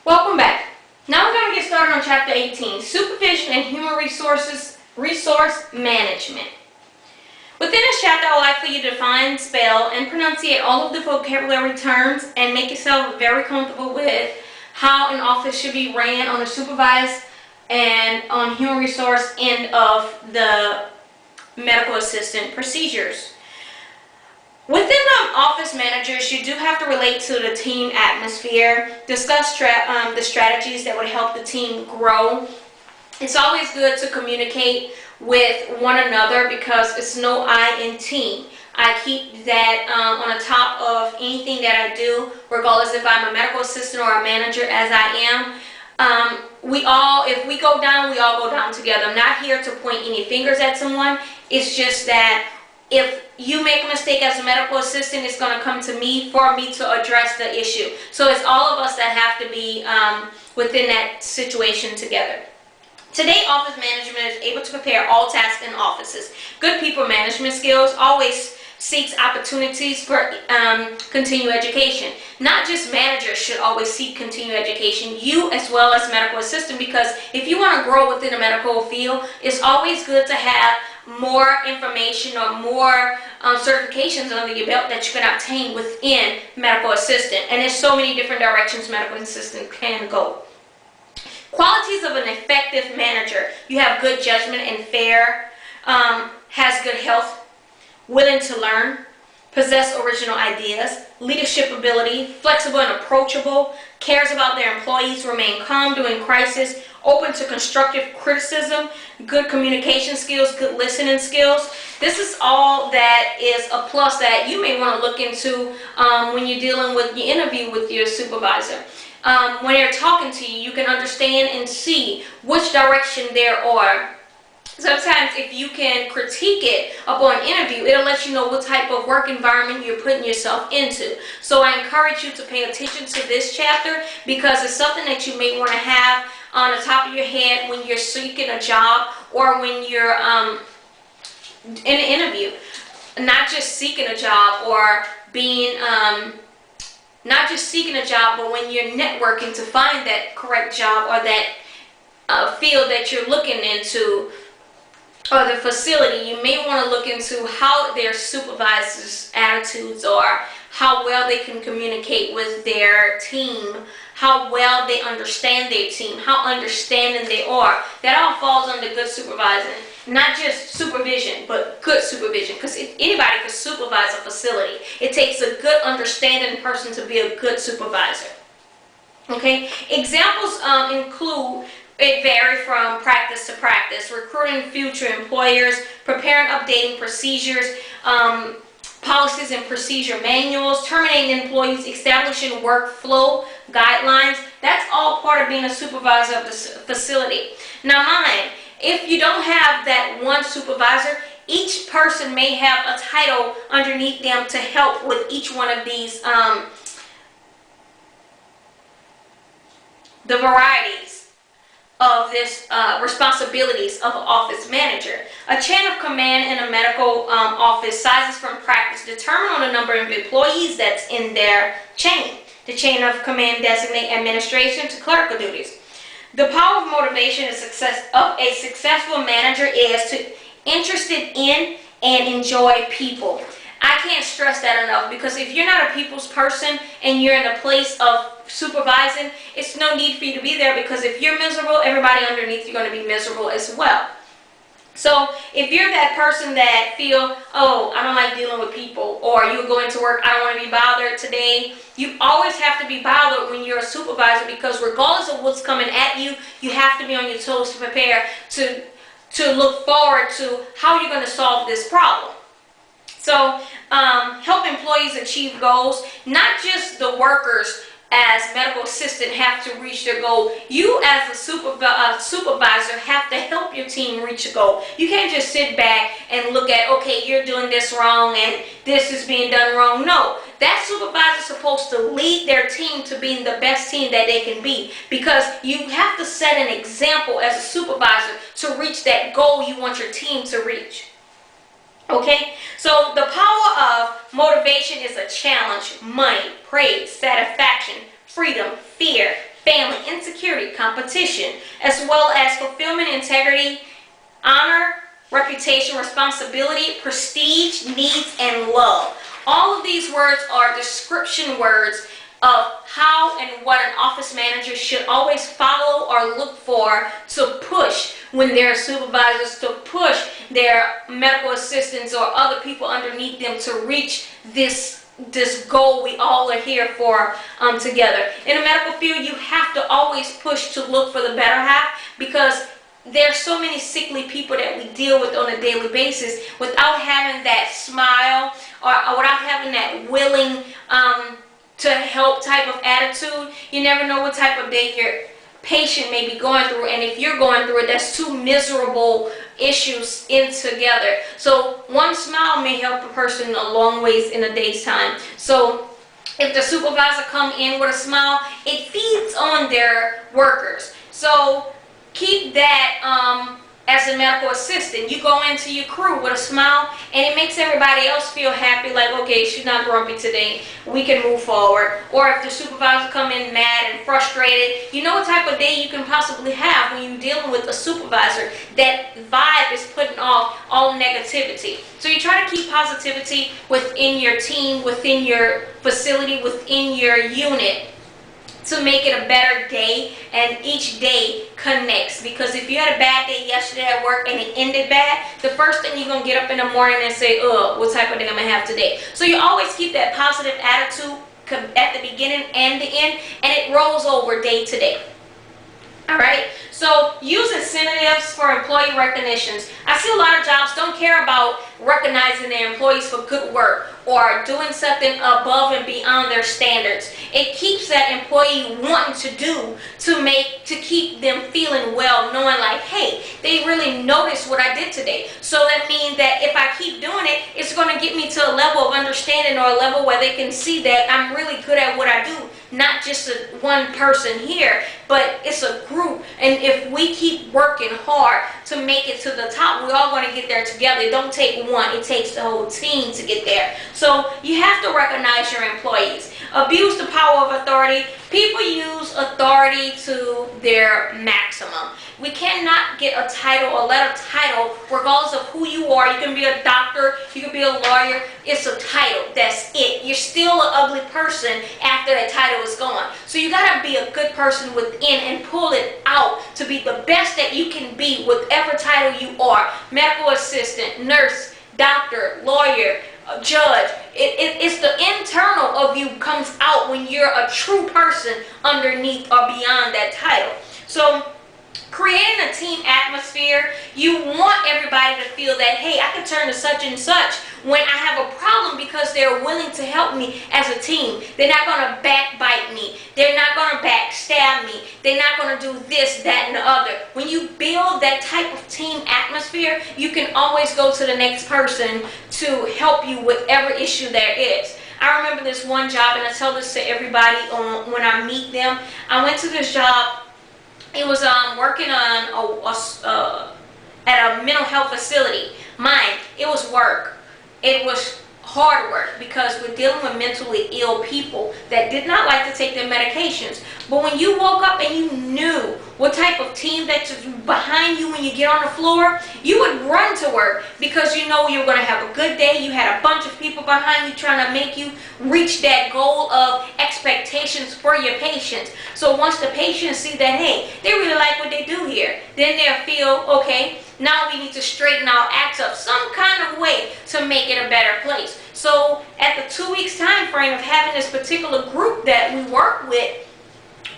Welcome back. Now we're going to get started on Chapter 18, Supervision and Human Resource Management. Within this chapter, I would like for you to define, spell, and pronunciate all of the vocabulary terms and make yourself very comfortable with how an office should be ran on a supervised and on human resource end of the medical assistant procedures. Within the office managers, you do have to relate to the team atmosphere, discuss the strategies that would help the team grow. It's always good to communicate with one another because it's no I in team. I keep that on the top of anything that I do, regardless if I'm a medical assistant or a manager as I am. If we go down, we all go down together. I'm not here to point any fingers at someone. It's just that if you make a mistake as a medical assistant, it's going to come to me for me to address the issue. So it's all of us that have to be within that situation together. Today, office management is able to prepare all tasks in offices. Good people management skills always seeks opportunities for continued education. Not just managers should always seek continued education, you as well as medical assistant, because if you want to grow within the medical field, it's always good to have more information or more certifications under your belt that you can obtain within medical assistant. And there's so many different directions medical assistant can go. Qualities of an effective manager. You have good judgment and fair, has good health, willing to learn, possess original ideas, leadership ability, flexible and approachable, cares about their employees, remain calm during crisis, open to constructive criticism, good communication skills, good listening skills. This is all that is a plus that you may want to look into when you're dealing with your interview with your supervisor. When they're talking to you, you can understand and see which direction there are. Sometimes if you can critique it upon interview, it'll let you know what type of work environment you're putting yourself into. So I encourage you to pay attention to this chapter because it's something that you may want to have on the top of your head when you're seeking a job or when you're in an interview. Not just seeking a job or being, not just seeking a job, but when you're networking to find that correct job or that field that you're looking into, or the facility, you may want to look into how their supervisors' attitudes are, how well they can communicate with their team, how well they understand their team, how understanding they are. That all falls under good supervising. Not just supervision, but good supervision, because anybody can supervise a facility. It takes a good understanding person to be a good supervisor. Okay? Examples include, it varies from practice to practice, recruiting future employers, preparing updating procedures, policies and procedure manuals, terminating employees, establishing workflow guidelines. That's all part of being a supervisor of the facility. Now mind, if you don't have that one supervisor, each person may have a title underneath them to help with each one of these, the varieties of this responsibilities of an office manager. A chain of command in a medical office, sizes from practice determine on the number of employees that's in their chain. The chain of command designate administration to clerical duties. The power of motivation of a successful manager is to interested in and enjoy people. I can't stress that enough because if you're not a people's person and you're in a place of supervising, it's no need for you to be there because if you're miserable, everybody underneath you're going to be miserable as well. So if you're that person that feel, oh, I don't like dealing with people, or you're going to work, I don't want to be bothered today, you always have to be bothered when you're a supervisor because regardless of what's coming at you, you have to be on your toes to prepare to look forward to how you're going to solve this problem. So help employees achieve goals, not just the workers as medical assistant have to reach their goal. You as a supervisor have to help your team reach a goal. You can't just sit back and look at, okay, you're doing this wrong and this is being done wrong. No, that supervisor is supposed to lead their team to being the best team that they can be because you have to set an example as a supervisor to reach that goal you want your team to reach. Okay, so the power of motivation is a challenge, money, praise, satisfaction, freedom, fear, family, insecurity, competition, as well as fulfillment, integrity, honor, reputation, responsibility, prestige, needs, and love. All of these words are description words of how and what an office manager should always follow or look for to push when they're supervisors, to push their medical assistants or other people underneath them to reach this goal we all are here for together. In the medical field, you have to always push to look for the better half, because there's so many sickly people that we deal with on a daily basis. Without having that smile or without having that willing to help type of attitude, you never know what type of day your patient may be going through, and if you're going through it, that's two miserable issues in together. So one smile may help a person a long ways in a day's time. So if the supervisor come in with a smile, it feeds on their workers. So keep that as a medical assistant. You go into your crew with a smile, and it makes everybody else feel happy, like, okay, she's not grumpy today, we can move forward. Or if the supervisor come in mad and frustrated, you know what type of day you can possibly have when you're dealing with a supervisor. That vibe is putting off all negativity. So you try to keep positivity within your team, within your facility, within your unit, to make it a better day, and each day connects. Because if you had a bad day yesterday at work and it ended bad, the first thing you're going to get up in the morning and say, oh, what type of day I'm going to have today? So you always keep that positive attitude at the beginning and the end, and it rolls over day to day. Alright, so use incentives for employee recognitions. I see a lot of jobs don't care about recognizing their employees for good work or doing something above and beyond their standards. It keeps that employee wanting to do to keep them feeling well, knowing like, hey, they really noticed what I did today. So that means that if I keep doing it, it's going to get me to a level of understanding, or a level where they can see that I'm really good at what I do. Not just one person here, but it's a group. And if we keep working hard to make it to the top, we're all going to get there together. It don't take one, it takes the whole team to get there. So you have to recognize your employees. Abuse the power of authority. People use authority to their maximum. We cannot get a title or let a title, regardless of who you are. You can be a doctor, you can be a lawyer. It's a title. That's it. You're still an ugly person after that title is gone. So you got to be a good person within and pull it out to be the best that you can be, whatever title you are. Medical assistant, nurse, doctor, lawyer, judge. It's the internal of you comes out when you're a true person underneath or beyond that title. So creating a team atmosphere, you want everybody to feel that, hey, I can turn to such and such when I have a problem, because they're willing to help me as a team. They're not going to backbite me. They're not going to backstab me. They're not going to do this, that, and the other. When you build that type of team atmosphere, you can always go to the next person to help you with every issue there is. I remember this one job, and I tell this to everybody when I meet them. I went to this job. It was working on at a mental health facility. Mine, it was work. It was hard work, because we're dealing with mentally ill people that did not like to take their medications. But when you woke up and you knew what type of team that's behind you when you get on the floor, you would run to work, because you know you're going to have a good day. You had a bunch of people behind you trying to make you reach that goal of expectations for your patients. So once the patients see that, hey, they really like what they do here, then they'll feel, okay, now we need to straighten our acts up some kind of way to make it a better place. So at the 2 weeks time frame of having this particular group that we work with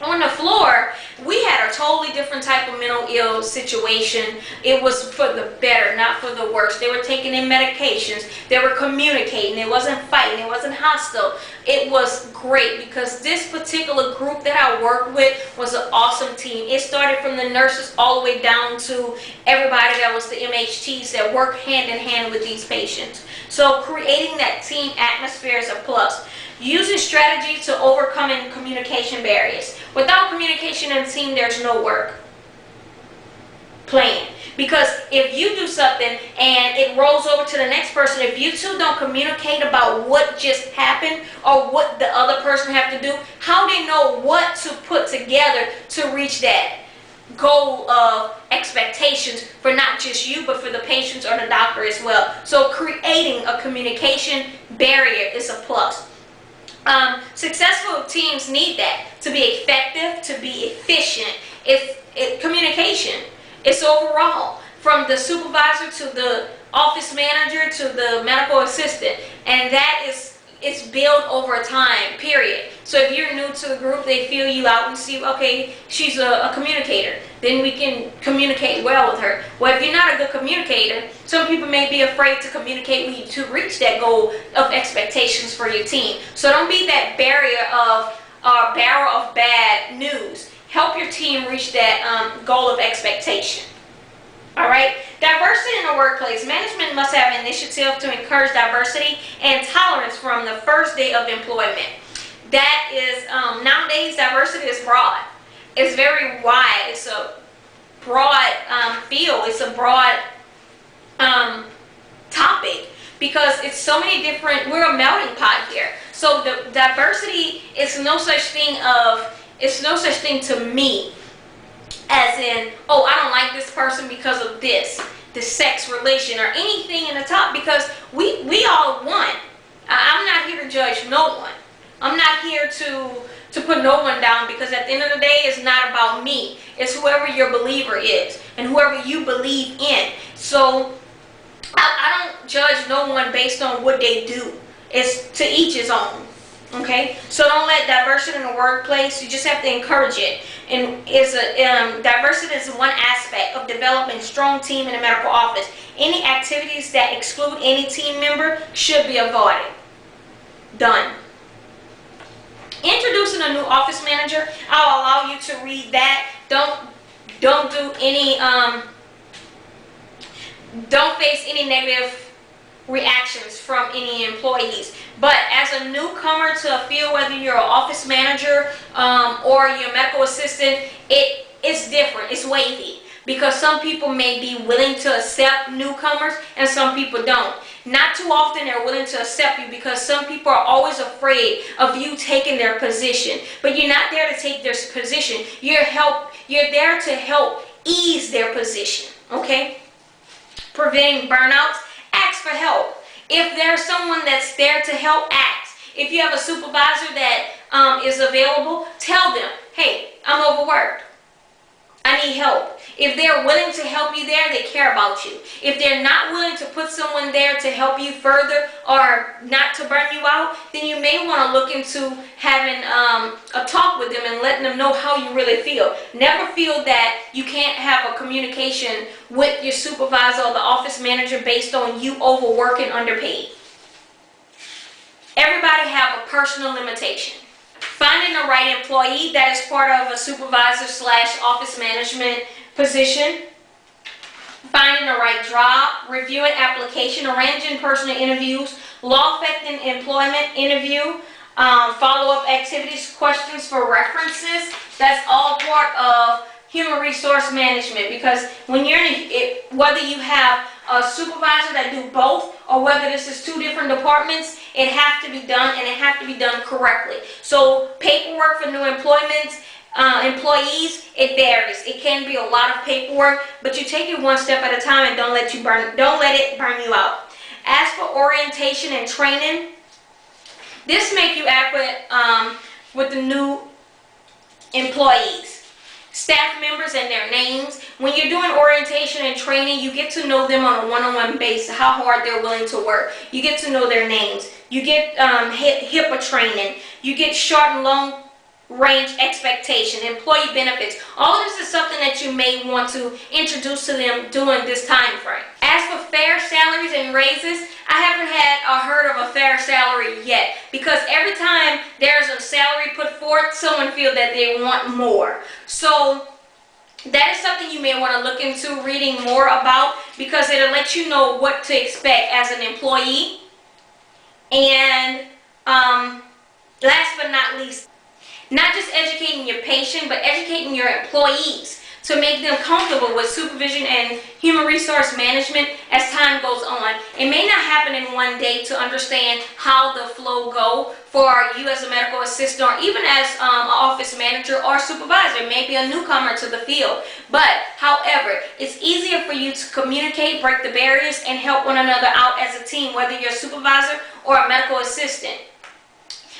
on the floor, we had a totally different type of mental ill situation. It was for the better, not for the worse. They were taking their medications. They were communicating. It wasn't fighting. It wasn't hostile. It was great, because this particular group that I worked with was an awesome team. It started from the nurses all the way down to everybody that was the MHTs that work hand in hand with these patients. So creating that team atmosphere is a plus. Using strategy to overcoming communication barriers. Without communication in a team, there's no work. plan. Because if you do something and it rolls over to the next person, if you two don't communicate about what just happened or what the other person have to do, how they know what to put together to reach that goal of expectations for not just you, but for the patients or the doctor as well. So creating a communication barrier is a plus. Successful teams need that to be effective, to be efficient. Communication, it's overall from the supervisor to the office manager to the medical assistant, and that is, it's built over time, period. So if you're new to the group, they feel you out and see, okay, she's a communicator, then we can communicate well with her. Well, if you're not a good communicator, some people may be afraid to communicate with you to reach that goal of expectations for your team. So don't be that barrier of bad news. Help your team reach that goal of expectation. All right. Diversity in the workplace. Management must have initiative to encourage diversity and tolerance from the first day of employment. That is, nowadays diversity is broad. It's very wide. It's a broad field. It's a broad topic because it's so many different, we're a melting pot here. So the diversity is no such thing to me as in, oh, I don't like this person because of this sex relation or anything in the top, because we all one. I'm not here to judge no one. I'm not here to put no one down, because at the end of the day, it's not about me. It's whoever your believer is and whoever you believe in. So I don't judge no one based on what they do. It's to each his own. Okay, so don't let diversity in the workplace. You just have to encourage it. And diversity is one aspect of developing a strong team in a medical office. Any activities that exclude any team member should be avoided. Done. Introducing a new office manager. I'll allow you to read that. Don't do any. Don't face any negative reactions from any employees. But as a newcomer to a field, whether you're an office manager or you're a medical assistant, it's different. It's wavy, because some people may be willing to accept newcomers and some people don't. Not too often they're willing to accept you, because some people are always afraid of you taking their position. But you're not there to take their position. You're there to help ease their position. Okay? Preventing burnouts. Ask for help. If there's someone that's there to help, ask. If you have a supervisor that is available, tell them, hey, I'm overworked. I need help. If they're willing to help you there, they care about you. If they're not willing to put someone there to help you further or not to burn you out, then you may want to look into having a talk with them and letting them know how you really feel. Never feel that you can't have a communication with your supervisor or the office manager based on you overworking, underpaid. Everybody have a personal limitation. Finding the right employee, that is part of a supervisor / office management position. Finding the right job, reviewing application, arranging personal interviews, law-affecting employment interview, follow-up activities, questions for references. That's all part of human resource management, because when you're whether you have a supervisor that do both or whether this is two different departments, it has to be done, and it has to be done correctly. So paperwork for new employees, it varies. It can be a lot of paperwork, but you take it one step at a time and don't let it burn you out. As for orientation and training, this make you adequate with the new employees. Staff members and their names. When you're doing orientation and training, you get to know them on a one-on-one basis, how hard they're willing to work. You get to know their names. You get HIPAA training. You get short and long range expectation, employee benefits. All of this is something that you may want to introduce to them during this time frame. As for fair salaries and raises, I haven't heard of a fair salary yet, because every time there's a salary put forth, someone feels that they want more. So that is something you may want to look into reading more about, because it'll let you know what to expect as an employee. And last but not least, not just educating your patient, but educating your employees to make them comfortable with supervision and human resource management as time goes on. It may not happen in one day to understand how the flow go for you as a medical assistant, or even as an office manager or supervisor, maybe a newcomer to the field. But however, it's easier for you to communicate, break the barriers, and help one another out as a team, whether you're a supervisor or a medical assistant.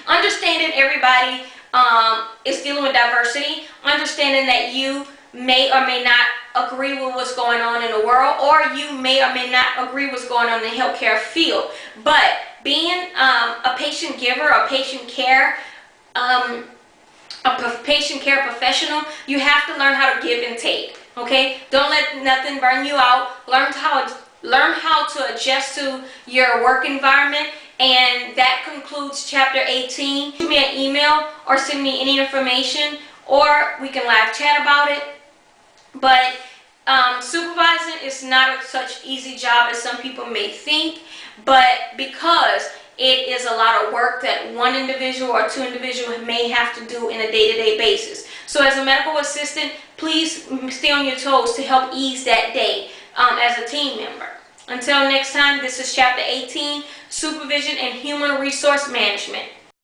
Understanding everybody is dealing with diversity, understanding that you may or may not agree with what's going on in the world, or you may or may not agree with what's going on in the healthcare field. But being a patient giver, a patient care professional, you have to learn how to give and take. Okay, don't let nothing burn you out. Learn how to adjust to your work environment. And that concludes chapter 18. Shoot me an email or send me any information, or we can live chat about it. But supervising is not such easy job as some people may think, but because it is a lot of work that one individual or two individuals may have to do in a day-to-day basis. So as a medical assistant, please stay on your toes to help ease that day as a team member. Until next time, this is chapter 18, Supervision and Human Resource Management.